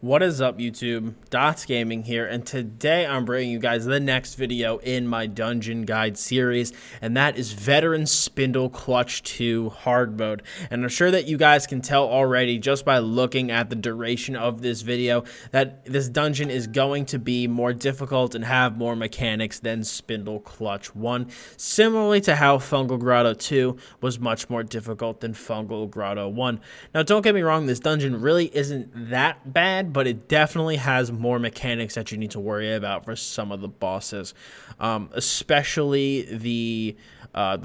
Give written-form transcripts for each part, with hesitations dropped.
What is up, YouTube? Dots Gaming here, and today I'm bringing you guys the next video in my dungeon guide series, and that is Veteran Spindleclutch 2 hard mode. And I'm sure that you guys can tell already just by looking at the duration of this video that this dungeon is going to be more difficult and have more mechanics than Spindleclutch 1, similarly to how Fungal Grotto 2 was much more difficult than Fungal Grotto 1. Now, don't get me wrong, this dungeon really isn't that bad, but it definitely has more mechanics that you need to worry about for some of the bosses, especially the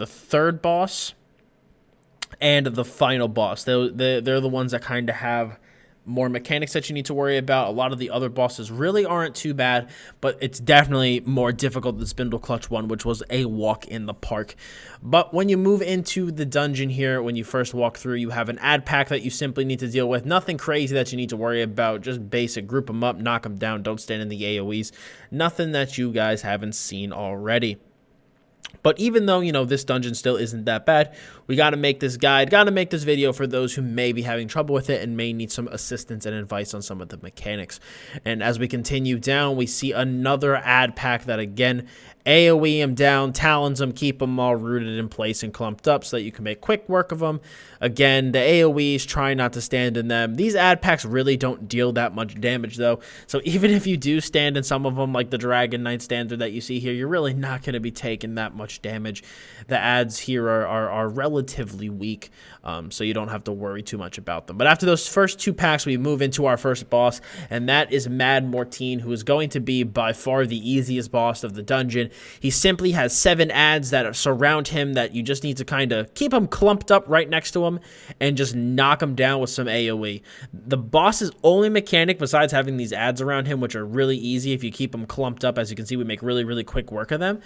third boss and the final boss. They're the ones that kind of have more mechanics that you need to worry about. A lot of the other bosses really aren't too bad, but it's definitely more difficult than Spindleclutch 1, which was a walk in the park. But when you move into the dungeon here, when you first walk through, you have an ad pack that you simply need to deal with. Nothing crazy that you need to worry about, just basic. Group them up, knock them down, don't stand in the AoEs. Nothing that you guys haven't seen already. But even though, this dungeon still isn't that bad, we got to make this guide, got to make this video for those who may be having trouble with it and may need some assistance and advice on some of the mechanics. And as we continue down, we see another ad pack that, again, AoE them down, talons them, keep them all rooted in place and clumped up so that you can make quick work of them. Again, the AoEs, try not to stand in them. These ad packs really don't deal that much damage, though. So even if you do stand in some of them, like the Dragon Knight standard that you see here, you're really not going to be taking that much damage. The ads here are relatively weak, so you don't have to worry too much about them. But after those first two packs, we move into our first boss, and that is Mad Mortein, who is going to be by far the easiest boss of the dungeon. He simply has 7 ads that surround him that you just need to kind of keep him clumped up right next to him and just knock him down with some AoE. The boss's only mechanic, besides having these ads around him, which are really easy if you keep them clumped up, as you can see, we make really, really quick work of them,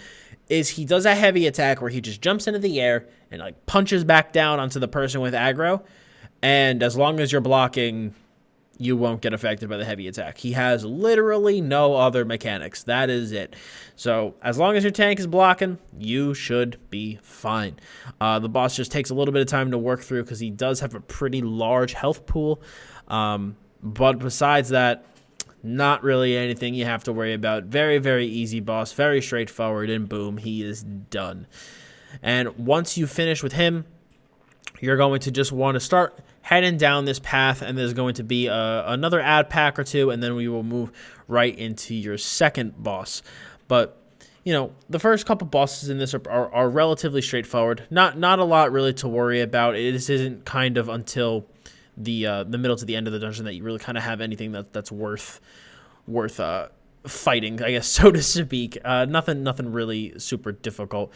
is he does a heavy attack where he just jumps into the air and punches back down onto the person with aggro, and as long as you're blocking, you won't get affected by the heavy attack. He has literally no other mechanics. That is it. So as long as your tank is blocking, you should be fine. The boss just takes a little bit of time to work through because he does have a pretty large health pool. But besides that, not really anything you have to worry about. Very, very easy boss. Very straightforward, and boom, he is done. And once you finish with him, you're going to just want to start heading down this path, and there's going to be another ad pack or two, and then we will move right into your second boss. But the first couple bosses in this are relatively straightforward. Not a lot really to worry about. This isn't kind of until the middle to the end of the dungeon that you really kind of have anything that's worth fighting, I guess, so to speak. Nothing really super difficult.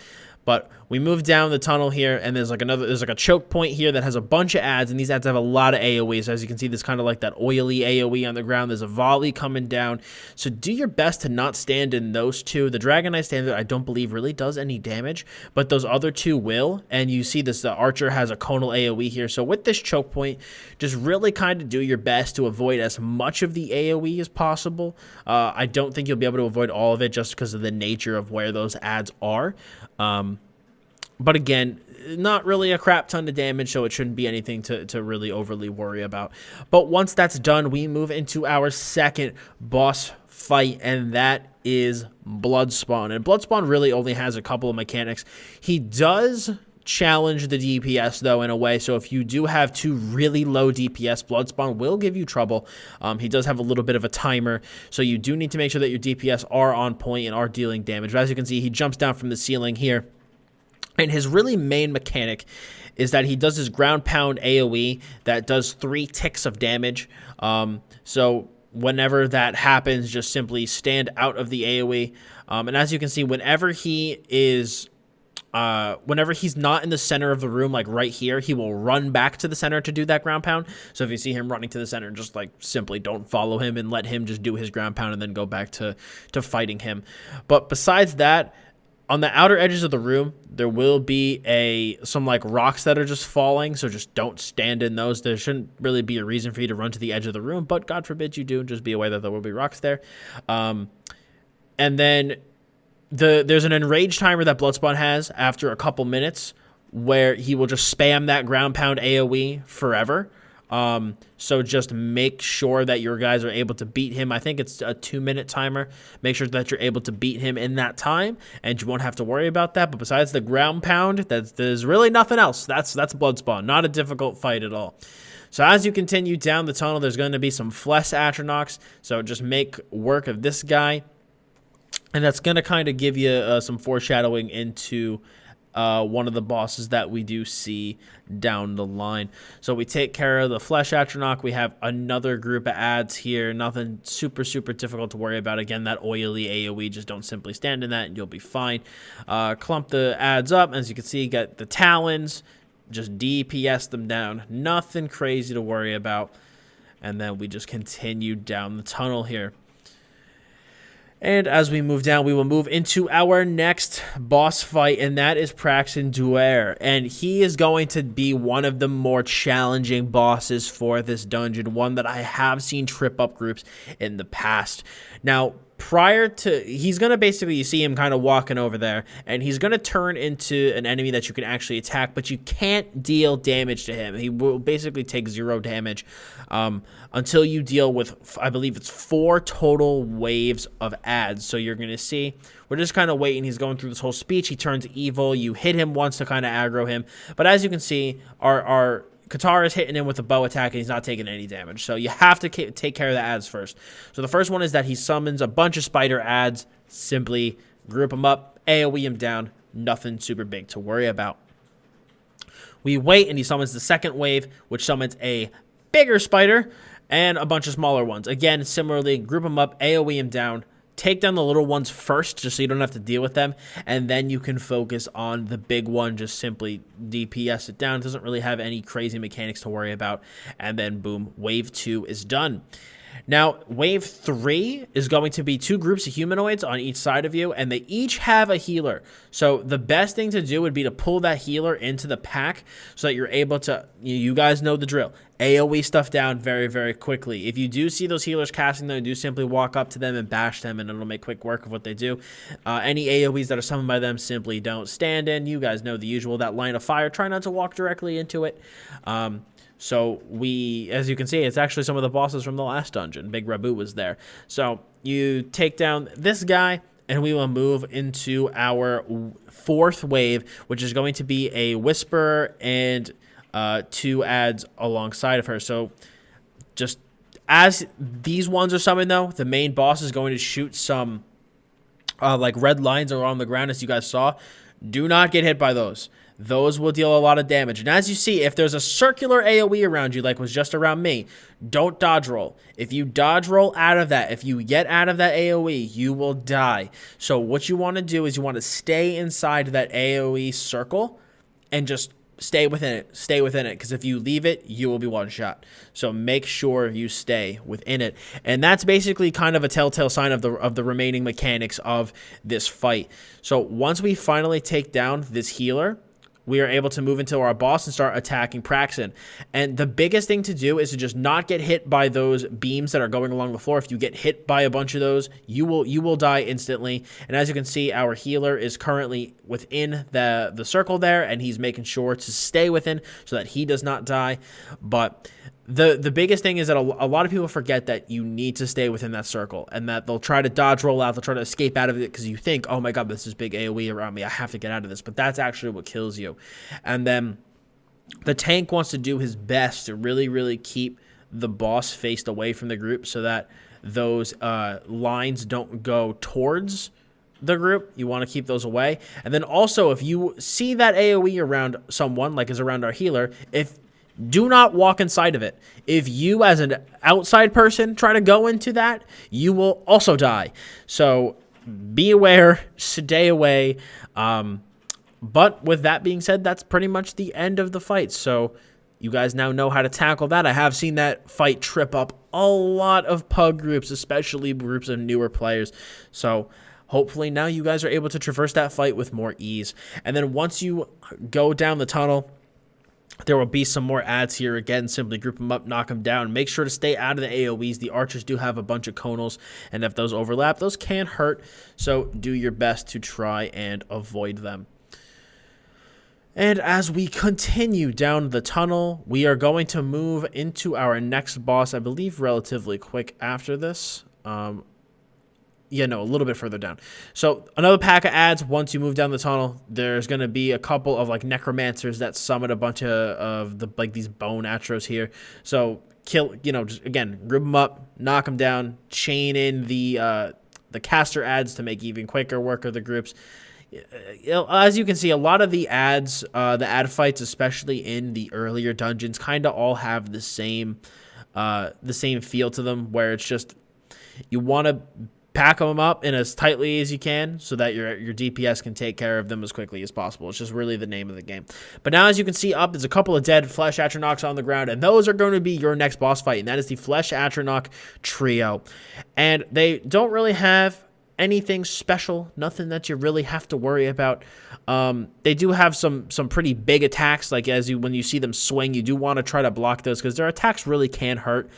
But we move down the tunnel here, and there's a choke point here that has a bunch of ads, and these ads have a lot of AoE. So as you can see, there's kind of like that oily AoE on the ground. There's a volley coming down. So do your best to not stand in those two. The Dragon Knight standard, I don't believe, really does any damage, but those other two will. And you see this, the Archer has a conal AoE here. So with this choke point, just really kind of do your best to avoid as much of the AoE as possible. I don't think you'll be able to avoid all of it just because of the nature of where those ads are. But again, not really a crap ton of damage, so it shouldn't be anything to really overly worry about. But once that's done, we move into our second boss fight, and that is Bloodspawn. And Bloodspawn really only has a couple of mechanics. He does challenge the DPS, though, in a way, so if you do have 2 really low DPS, Bloodspawn will give you trouble. He does have a little bit of a timer, so you do need to make sure that your DPS are on point and are dealing damage. But as you can see, he jumps down from the ceiling here. And his really main mechanic is that he does his ground pound AoE that does 3 ticks of damage. So whenever that happens, just simply stand out of the AoE. And as you can see, whenever he's not in the center of the room, like right here, he will run back to the center to do that ground pound. So if you see him running to the center, just simply don't follow him and let him just do his ground pound and then go back to fighting him. But besides that, on the outer edges of the room, there will be some rocks that are just falling, so just don't stand in those. There shouldn't really be a reason for you to run to the edge of the room, but God forbid you do, just be aware that there will be rocks there. And then there's an enrage timer that Bloodspawn has after a couple minutes where he will just spam that ground pound AoE forever. So just make sure that your guys are able to beat him. I think it's a 2-minute timer. Make sure that you're able to beat him in that time, and you won't have to worry about that. But besides the ground pound, there's really nothing else. That's Bloodspawn. Not a difficult fight at all. So as you continue down the tunnel, there's going to be some flesh Atronachs. So just make work of this guy. And that's going to kind of give you some foreshadowing into one of the bosses that we do see down the line. So we take care of the Flesh Atronach. We have another group of ads here. Nothing super difficult to worry about. Again, that oily AoE, just don't simply stand in that and you'll be fine. Clump the ads up. As you can see, you got the talons. Just DPS them down. Nothing crazy to worry about. And then we just continue down the tunnel here. And as we move down, we will move into our next boss fight, and that is Praxin Duer. And he is going to be one of the more challenging bosses for this dungeon, one that I have seen trip up groups in the past. Now, he's going to basically, you see him kind of walking over there, and he's going to turn into an enemy that you can actually attack, but you can't deal damage to him. He will basically take 0 damage until you deal with, I believe it's 4 total waves of ads. So you're going to see, we're just kind of waiting. He's going through this whole speech. He turns evil. You hit him once to kind of aggro him. But as you can see, our Katara is hitting him with a bow attack, and he's not taking any damage. So you have to take care of the ads first. So the first one is that he summons a bunch of spider ads. Simply group them up, AoE him down. Nothing super big to worry about. We wait, and he summons the second wave, which summons a bigger spider and a bunch of smaller ones. Again, similarly, group them up, AoE him down. Take down the little ones first, just so you don't have to deal with them, and then you can focus on the big one. Just simply DPS it down. It doesn't really have any crazy mechanics to worry about, and then boom, wave 2 is done. Now, wave 3 is going to be 2 groups of humanoids on each side of you, and they each have a healer. So the best thing to do would be to pull that healer into the pack so that you're able to, you guys know the drill, AoE stuff down very quickly. If you do see those healers casting them, do simply walk up to them and bash them, and it'll make quick work of what they do. Any AoEs that are summoned by them, simply don't stand in. You guys know the usual, that line of fire. Try not to walk directly into it. So as you can see, it's actually some of the bosses from the last dungeon. Big Rabu was there. So you take down this guy, and we will move into our 4th wave, which is going to be a Whisperer and 2 ads alongside of her. So just as these ones are summoned, though, the main boss is going to shoot some like red lines around the ground, as you guys saw. Do not get hit by those. Those will deal a lot of damage. And as you see, if there's a circular AoE around you, like was just around me, don't dodge roll. If you dodge roll out of that, if you get out of that AoE, you will die. So what you want to do is you want to stay inside that AoE circle and just stay within it. Stay within it, because if you leave it, you will be one shot. So make sure you stay within it. And that's basically kind of a telltale sign of the remaining mechanics of this fight. So once we finally take down this healer, we are able to move into our boss and start attacking Praxin. And the biggest thing to do is to just not get hit by those beams that are going along the floor. If you get hit by a bunch of those, you will die instantly. And as you can see, our healer is currently within the circle there, and he's making sure to stay within so that he does not die. But the biggest thing is that a lot of people forget that you need to stay within that circle, and that they'll try to dodge roll out, they'll try to escape out of it because you think, oh my god, this is big AoE around me, I have to get out of this. But that's actually what kills you. And then the tank wants to do his best to really keep the boss faced away from the group so that those lines don't go towards the group. You want to keep those away. And then also, if you see that AoE around someone, like is around our healer, do not walk inside of it. If you, as an outside person, try to go into that, you will also die. So be aware, stay away. But with that being said, that's pretty much the end of the fight. So you guys now know how to tackle that. I have seen that fight trip up a lot of pug groups, especially groups of newer players. So hopefully now you guys are able to traverse that fight with more ease. And then once you go down the tunnel, there will be some more ads here. Again, simply group them up, knock them down. Make sure to stay out of the AoEs. The archers do have a bunch of conals, and if those overlap, those can hurt. So do your best to try and avoid them. And as we continue down the tunnel, we are going to move into our next boss, I believe relatively quick after this. Yeah, no, a little bit further down. So another pack of ads. Once you move down the tunnel, there's going to be a couple of like Necromancers that summon a bunch of the like these bone atros here. So kill, just again, rip them up, knock them down, chain in the caster ads to make even quicker work of the groups. As you can see, a lot of the ads, the ad fights, especially in the earlier dungeons, kind of all have the same feel to them, where it's just you want to pack them up in as tightly as you can so that your DPS can take care of them as quickly as possible. It's just really the name of the game. But now, as you can see up, there's a couple of dead Flesh Atronachs on the ground, and those are going to be your next boss fight, and that is the Flesh Atronach trio. And they don't really have anything special, nothing that you really have to worry about. They do have some pretty big attacks, like when you see them swing, you do want to try to block those because their attacks really can hurt.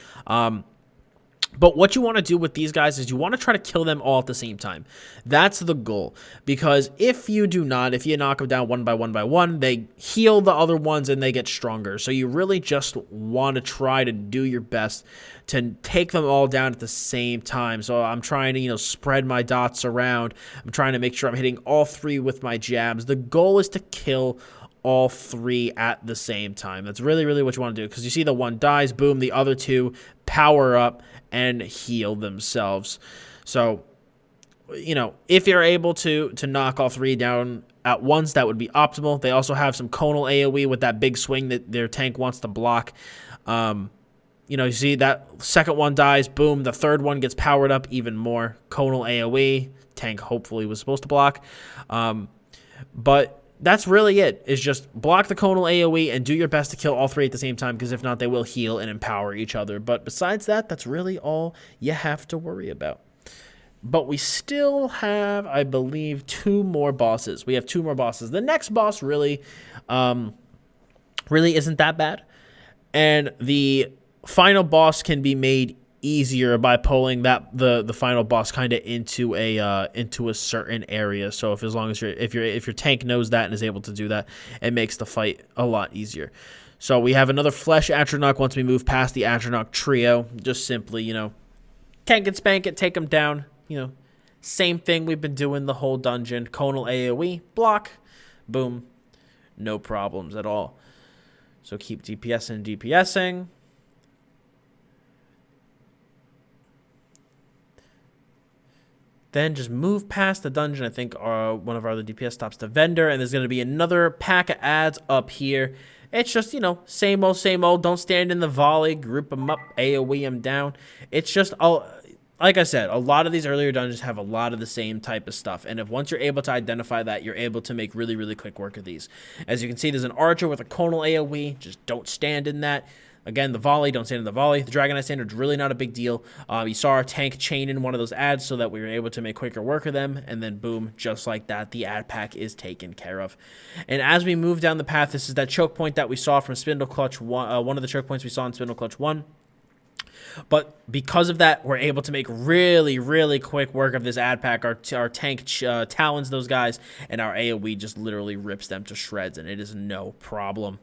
But what you want to do with these guys is you want to try to kill them all at the same time. That's the goal. Because if you do not, if you knock them down one by one, they heal the other ones and they get stronger. So you really just want to try to do your best to take them all down at the same time. So I'm trying to, spread my dots around. I'm trying to make sure I'm hitting all three with my jabs. The goal is to kill all three at the same time. That's really, really what you want to do, because you see the one dies, boom, the other two power up and heal themselves. So, if you're able to knock all three down at once, that would be optimal. They also have some conal AoE with that big swing that their tank wants to block. You see that second one dies, boom, the third one gets powered up even more. Conal AoE, tank hopefully was supposed to block. But that's really it, is just block the conal AoE and do your best to kill all three at the same time, because if not, they will heal and empower each other. But besides that, that's really all you have to worry about. But we still have, I believe, two more bosses. We have two more bosses. The next boss really isn't that bad. And the final boss can be made easier by pulling the final boss kind of into a certain area. So if your tank knows that and is able to do that, it makes the fight a lot easier. So we have another Flesh Atronach once we move past the Atronach trio. Just simply, tank it, spank it, take them down. Same thing we've been doing the whole dungeon. Conal AoE, block, boom, no problems at all. So keep DPSing. Then just move past the dungeon. I think one of our other DPS stops the vendor, and there's going to be another pack of ads up here. It's just, same old. Don't stand in the volley. Group them up, AoE them down. It's just, like I said, a lot of these earlier dungeons have a lot of the same type of stuff. And once you're able to identify that, you're able to make really, really quick work of these. As you can see, there's an archer with a conal AoE. Just don't stand in that. Again, the volley, don't stand in the volley. The Dragon Eye Standard's really not a big deal. You saw our tank chain in one of those ads so that we were able to make quicker work of them. And then, boom, just like that, the ad pack is taken care of. And as we move down the path, this is that choke point that we saw from Spindleclutch 1, one of the choke points we saw in Spindleclutch 1. But because of that, we're able to make really, really quick work of this ad pack. Our tank talons those guys, and our AoE just literally rips them to shreds, and it is no problem.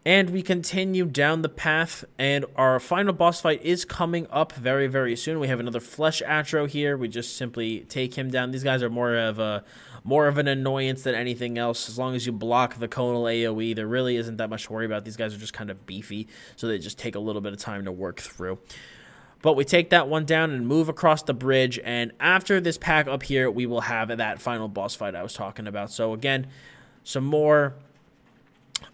And we continue down the path, and our final boss fight is coming up very, very soon. We have another Flesh Atro here. We just simply take him down. These guys are more of an annoyance than anything else. As long as you block the conal AoE, there really isn't that much to worry about. These guys are just kind of beefy, so they just take a little bit of time to work through. But we take that one down and move across the bridge, and after this pack up here, we will have that final boss fight I was talking about. So again, some more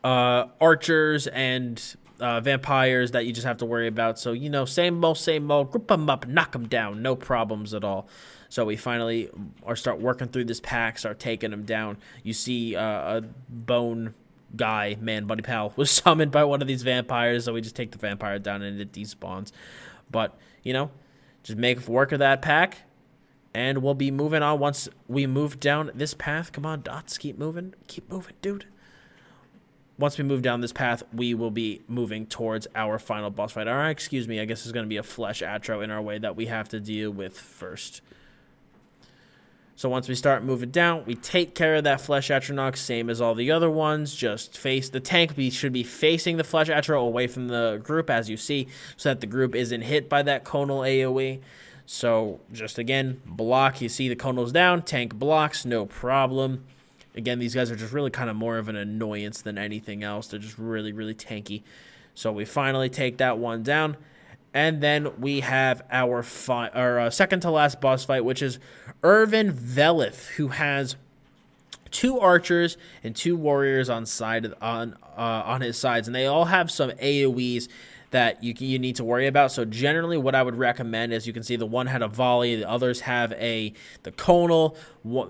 archers and vampires that you just have to worry about. So, same old, group them up, knock them down, no problems at all. So we finally start working through this pack, start taking them down. You see a bone guy, man, buddy pal, was summoned by one of these vampires, so we just take the vampire down and it despawns. But, just make work of that pack, and we'll be moving on once we move down this path. Come on, dots, keep moving, dude. Once we move down this path, we will be moving towards our final boss fight. All right, excuse me. I guess there's going to be a Flesh Atro in our way that we have to deal with first. So once we start moving down, we take care of that Flesh Atronach, same as all the other ones. Just face the tank. We should be facing the Flesh Atro away from the group, as you see, so that the group isn't hit by that conal AoE. So just, again, block. You see the conal's down. Tank blocks, no problem. Again, these guys are just really kind of more of an annoyance than anything else. They're just really, really tanky. So we finally take that one down. And then we have our second to last boss fight, which is Irvin Velith, who has 2 archers and 2 warriors on his sides, and they all have some AoEs that you need to worry about. So generally what I would recommend is, you can see the one had a volley, the others have the conal,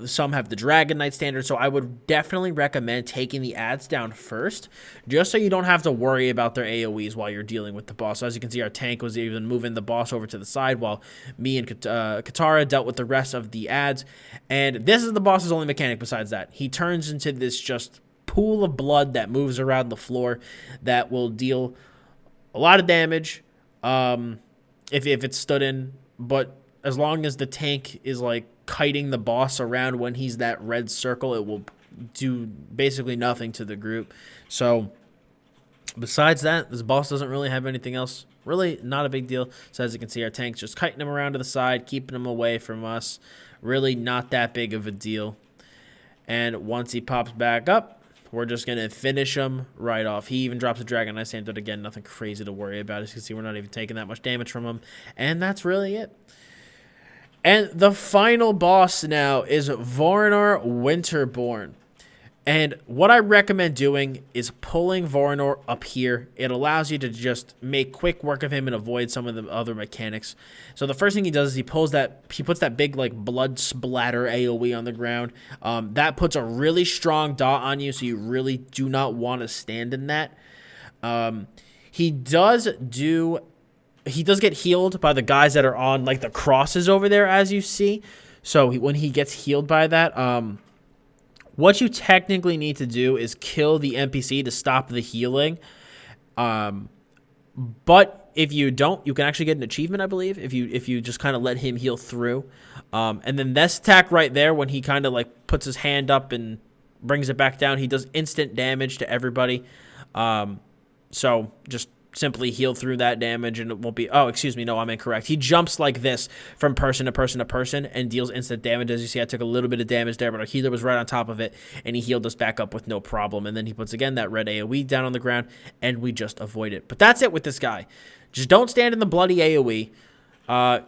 some have the Dragon Knight standard. So I would definitely recommend taking the ads down first, just so you don't have to worry about their AoEs while you're dealing with the boss. So as you can see, our tank was even moving the boss over to the side while me and Katara dealt with the rest of the ads. And this is the boss's only mechanic besides that. He turns into this just pool of blood that moves around the floor that will deal a lot of damage if it's stood in, but as long as the tank is like kiting the boss around when he's that red circle, it will do basically nothing to the group. So besides that, this boss doesn't really have anything else. Really not a big deal. So as you can see, our tank's just kiting him around to the side, keeping him away from us. Really not that big of a deal. And once he pops back up, we're just going to finish him right off. He even drops a Dragon Knight standard. Again, nothing crazy to worry about. As you can see, we're not even taking that much damage from him. And that's really it. And the final boss now is Varner Winterbourne. And what I recommend doing is pulling Varner up here. It allows you to just make quick work of him and avoid some of the other mechanics. So the first thing he does is he puts that big like blood splatter AoE on the ground. That puts a really strong dot on you, so you really do not want to stand in that. He does get healed by the guys that are on like the crosses over there, as you see. So when he gets healed by that, what you technically need to do is kill the NPC to stop the healing. But if you don't, you can actually get an achievement, I believe, if you just kind of let him heal through. And then this attack right there, when he kind of like puts his hand up and brings it back down, he does instant damage to everybody. So just simply heal through that damage and it won't be... Oh, excuse me. No, I'm incorrect. He jumps like this from person to person to person and deals instant damage. As you see, I took a little bit of damage there, but our healer was right on top of it and he healed us back up with no problem. And then he puts, again, that red AoE down on the ground and we just avoid it. But that's it with this guy. Just don't stand in the bloody AoE.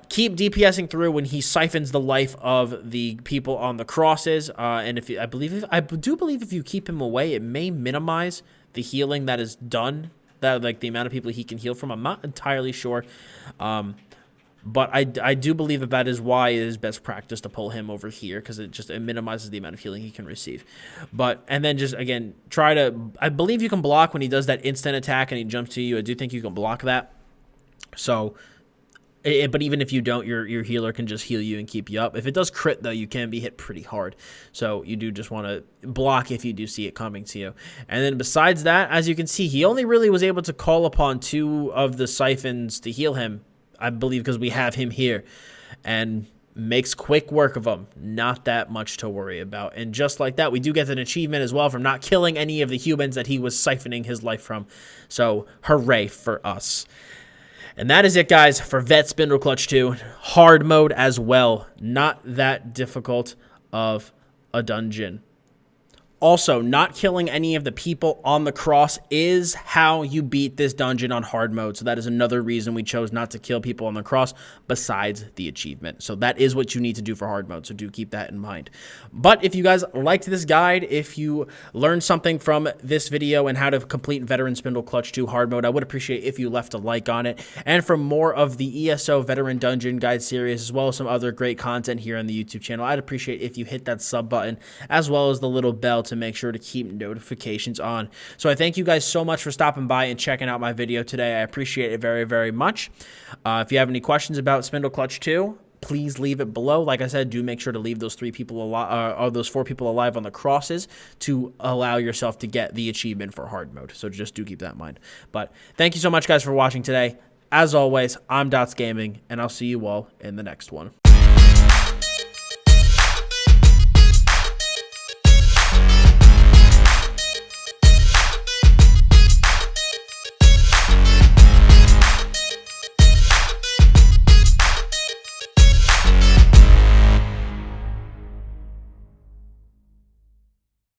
Keep DPSing through when he siphons the life of the people on the crosses. And I do believe if you keep him away, it may minimize the healing that is done. That, like, the amount of people he can heal from. I'm not entirely sure. But I do believe that is why it is best practice to pull him over here, because it minimizes the amount of healing he can receive. And then just, again, I believe you can block when he does that instant attack and he jumps to you. I do think you can block that. So, but even if you don't, your healer can just heal you and keep you up. If it does crit, though, you can be hit pretty hard. So you do just want to block if you do see it coming to you. And then besides that, as you can see, he only really was able to call upon 2 of the siphons to heal him, I believe, because we have him here. And makes quick work of them. Not that much to worry about. And just like that, we do get an achievement as well from not killing any of the humans that he was siphoning his life from. So hooray for us. And that is it, guys, for Vet Spindleclutch 2. Hard mode as well. Not that difficult of a dungeon. Also, not killing any of the people on the cross is how you beat this dungeon on hard mode. So that is another reason we chose not to kill people on the cross besides the achievement. So that is what you need to do for hard mode. So do keep that in mind. But if you guys liked this guide, if you learned something from this video and how to complete Veteran Spindleclutch 2 hard mode, I would appreciate if you left a like on it. And for more of the ESO Veteran Dungeon guide series, as well as some other great content here on the YouTube channel, I'd appreciate if you hit that sub button, as well as the little bell to make sure to keep notifications on. So I thank you guys so much for stopping by and checking out my video today. I appreciate it very, very much. If you have any questions about Spindleclutch 2, please leave it below. Like I said, do make sure to leave those 3 people alive, or those 4 people alive on the crosses to allow yourself to get the achievement for hard mode. So just do keep that in mind. But thank you so much, guys, for watching today. As always, I'm Dots Gaming, and I'll see you all in the next one.